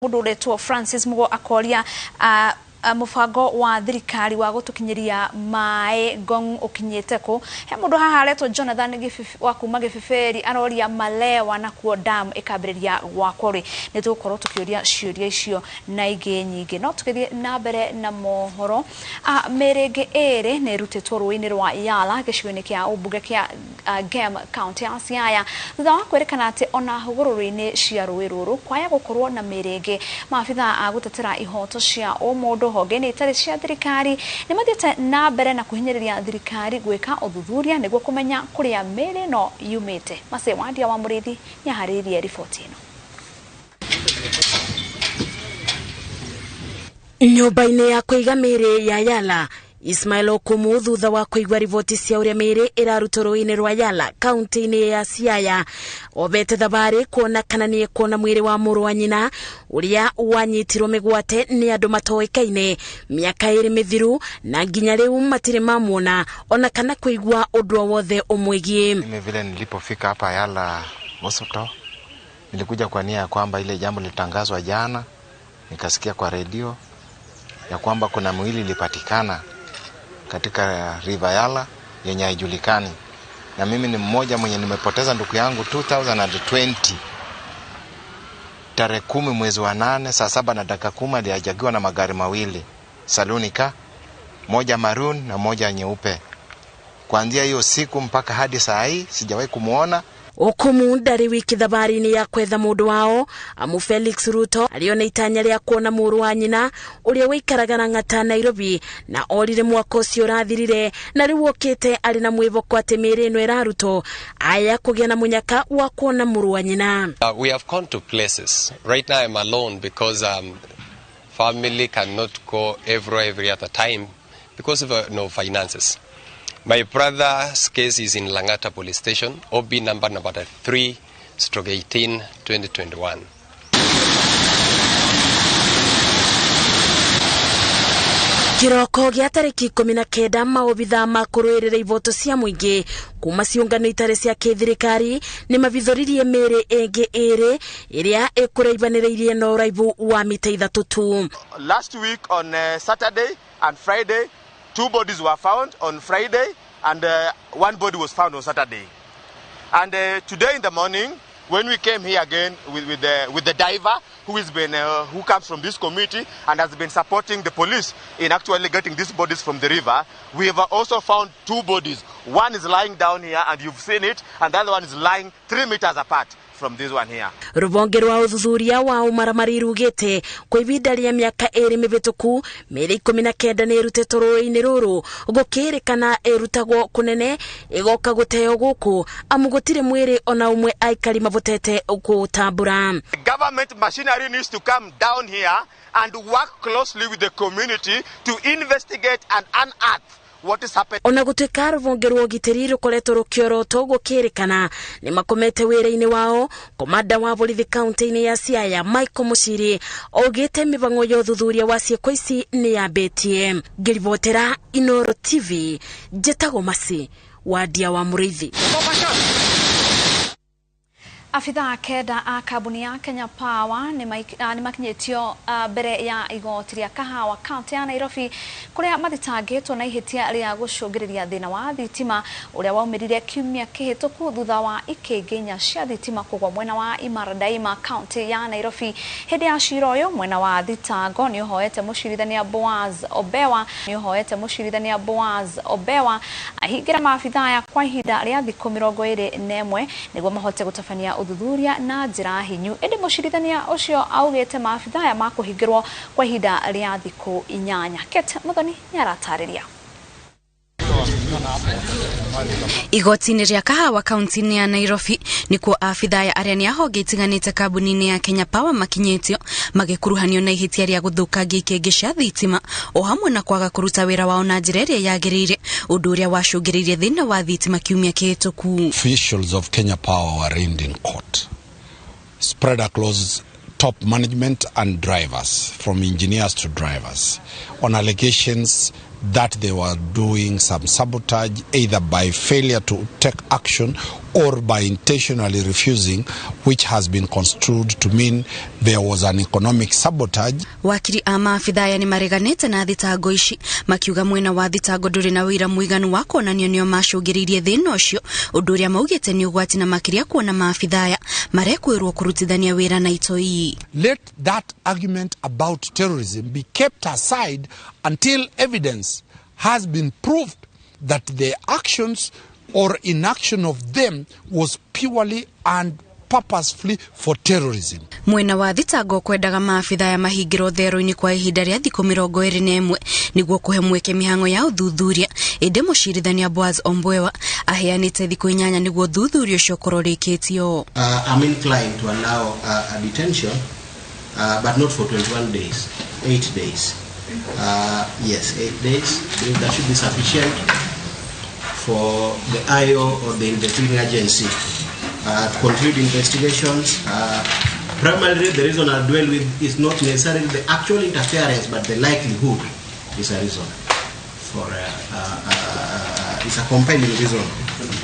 Mudoletwo Francis Mugo akoria mufango wa thirikari wa gutukinyiria mai gong ukinyeteko he mundu haha aretwo Jonathan wa kuma Gififeri aroria malewa na kuo dam ikambiriria gwakori ni tukorwo tukioria ciuria icio na ingi nyingi no tukithie na mbere na mohoro merenge ere ne rutitwo ruini rwa Yala gicigo-ini kia ubunge kia Gem County ya Siaya thutha wa kwerekana ati ona hugururu-ini cia rui ruru kwaya gukorwo na merenge maabitha agutetera ihoto cia umundu hogeni itari cia thirikari ni mathiete na mbere na kuhinyiriria thirikari gwika uthuthuria niguo kumenya kuria mere no yumite mase wandia wa murithi nyaharirie ripoti ino. Nyumba-ini ya kuiga mere ya Yala Ismail Okumu thutha wa kuigwa riboti cia uria mere irarutwo rũĩ-inĩ rwa Yala kaunti-inĩ ya Siaya obete thabari kuona kana ni kuona mwiri wa mũrũ wa nyina uria wanyitirwo migwate ni andu matoĩkaine miaka ĩrĩ mithiru na nginya riu matire mamuona ona kana kuigwa undu wothe umwigie. Mimi vile nilipofika hapa Yala hospital nilikuja kwa nia ya kwamba ile jambo litangazwa jana, nikasikia kwa redio ya kwamba kuna mwili ilipatikana katika River Yala yenye haijulikani, na mimi ni mmoja mwenye nimepoteza ndugu yangu 2020 tarehe 10 mwezi wa 8 saa 7:10 aliajagiwa na magari mawili Salonika, moja maroon na moja nyeupe. Kuanzia hiyo siku mpaka hadi saa hii sijawahi kumuona. Okumu ndari wiki thabari-ini ya kwetha mundu wao amu Felix Ruto aliona itanya ria kuona mũrũ wa nyina uria wikaraga na ng'ata Nairobi na orire mwaka ucio rathirire na riu okite ari na mwivoko ati mere ino iraruto aya kugia na munyaka wa kuona mũrũ wa nyina. We have gone to places. Right now I'm alone because family cannot go every other time because of no finances. My brother's case is in Langata police station, OB number 3/18/2021. Kiroko gia tariki 19 maobitha makuruirira ivoto cia muingi kuma ciungano itare cia kithirikari ni mavithoririe mere enge ere iria ikuraibaniririe na uraibu wa mita 3 tu. Last week on Saturday and Friday, 2 bodies were found on Friday and 1 body was found on Saturday. And today in the morning, when we came here again with the diver who comes from this committee and has been supporting the police in actually getting these bodies from the river, we have also found 2 bodies. One is lying down here and you've seen it, and the other one is lying 3 meters apart from this one here. Rubonge rwa uthuthuria wa umaramari rugite kwa ivinda ria miaka 2 mivituku mere 19 ni rutetwo rũĩ-inĩ rũrũ gũkĩrĩkana irutagwo kunene igoka guteo guku amu gutire mwiri ona umwe aikari mavutete gutambura. Government machinery needs to come down here and work closely with the community to investigate and unearth what is happening. Ona gutwika ruvonge rwa ugitiri rukoretwo rukioroto gukirikana ni makomete wira-ini wao komanda wa borithi kaunti-ini ya Siaya Michael Muchiri ogite mibango ya uthuthuria wa cieko ici ni yambitie. Ngiribotera iNooro TV njetago masi wadia wa murithi. Afitha kenda a kabuni ya Kenya Power ni makinyetio mbere ya igoti ria kahawa kaunti ya Nairobi kuria mathitangitwo na ihitia ria gucungiriria thina wa thitima uria waumirire kiumia kihituku thutha wa ikiginya cia thitima kugwa mwena wa Imara Daima kaunti ya Nairobi. Hindi ya cira uyu mwena wa thitango ni uhoete mucirithania Boaz Obewa ahingira maabitha ya kwa ihinda ria thikũ 21 niguo mahote gutafania uthuthuria na njira hinyu. Ende mucirithania ucio augite maabitha ya makuhingirwo kwa ihinda ria thikũ 8. Kete Muthoni nyaratariria. Igoti-ini ria kahawa kaunti-ini ya Nairobi nikuo afithaya aria ni ahonge itiganite kabuni-ini ya Kenya Power makinyetio magikuruhanio na ihitia ria guthukangia ikengi cia thitima o hamwe na kwaga kuruta wira wao na njira iria yagirire undu uria wacungiririe thina wa thitima kiumia kihituku. Officials of Kenya Power were arraigned in court, spread across top management and drivers, from engineers to drivers, on allegations that they were doing some sabotage either by failure to take action or by intentionally refusing, which has been construed to mean there was an economic sabotage. Wakiri maafitha ni mareganete na thitango ici makiuga mwena wa thitango nduri na wira muiganu wa kuonanio nio macungiririe thina ucio undu uria maugite ni ugwati na makiria kuona maafitha marekwirwo kurutithania wira na itoi. Let that argument about terrorism be kept aside until evidence has been proved that the actions or inaction of them was purely and purposefully for terrorism. Mwena wa thitango kwendaga maafitha ya mahingiro thero-ini kwa ihinda ria thiku 21 niguo kuhe mweke mihango ya uthuthuria ende mucirithania Boaz Ombwewa aheanite thiku 8 niguo uthuthuria ucio kororikitio. I'm inclined to allow a detention but not for 21 days, 8 days. Yes, 8 days. That should be sufficient for the IO or the investigating agency to conclude investigations. Primarily, the reason I'll dwell with is not necessarily the actual interference, but the likelihood is a reason for it's a compelling reason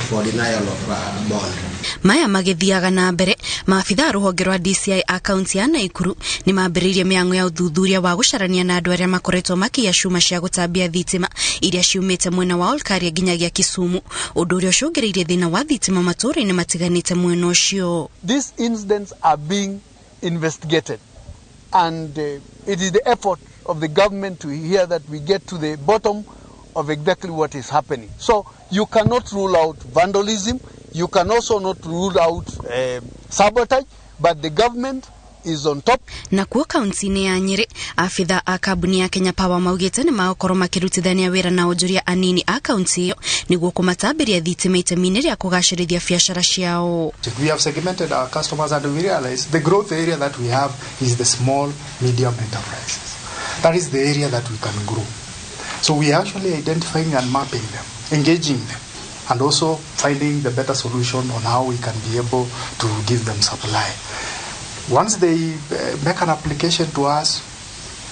for denial of bond. Maya magithiaga na mbere maafitha ruhonge rwa DCI account ya Naikuru ni mambiririe miango ya uthuthuria wa gucarania na andu aria makoretwo makia cuma cia gutambia thitima iria ciumite mwena wa Olkaria nginyagia Kisumu undu uria ucungiririe thina wa thitima maturi-ini matiganite mwena ucio. These incidents are being investigated and it is the effort of the government to hear that we get to the bottom of exactly what is happening. So you cannot rule out vandalism. You can also not rule out sabotage, but the government is on top. Na kuo kaunti-ini ya Nyeri afitha a kambuni ya Kenya Power maugite ni magokorwo makirutithania wira na onjoria anini a kaunti iyo niguo kumatambiria thitima itemi-ini ria kugacirithia biacara ciao. We have segmented our customers and we realize the growth area that we have is the small medium enterprises. That is the area that we can grow. So we are actually identifying and mapping them, engaging them, and also finding the better solution on how we can be able to give them supply. Once they make an application to us,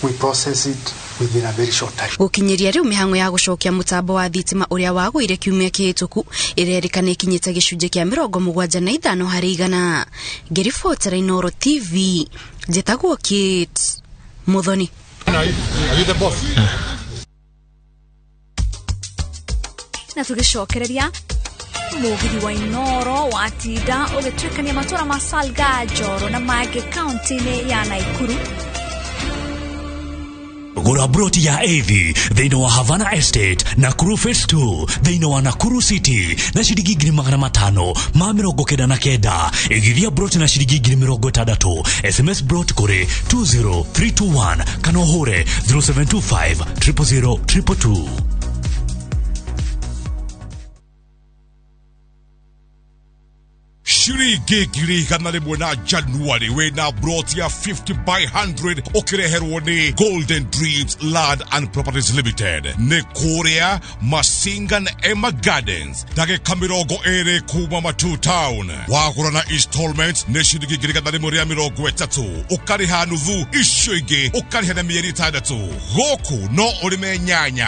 we process it within a very short time. Gukinyiria riu mihango ya gucokia mutambo wa thitima uria wagwire kiumia kihituku irerikana ikinyite gicunje kia 75 hari 100. Ngiribotera iNooro TV njitagwo Kate Muthoni. Are you the boss? Na tugicokereria mugiri wa iNooro watinda ugitwikania matura ma Salga, Njoro na Mage kaunti-ini ya Naikuru. Gura broti ya AV thĩinĩ wa Havana Estate, Nakuru Phase 2 thĩinĩ wa Nakuru City na ciringi 599 igithia broti na ciringi 60 SMS broti kuri 20321 kana uhure 0725 000 222. Shiri gigiri kanale mwana January wena brought ya 50 by 100 okireherwo ni Golden Dreams Land and Properties Limited ne Korea Masingan Emma Gardens dage kamirogo ere kuma Matu Town wagura na installments ne shiri gigiri kanale mwana mirogo 3 ukariha nuthu icio ingi ukariha na mieri 6 goku no urime nyanya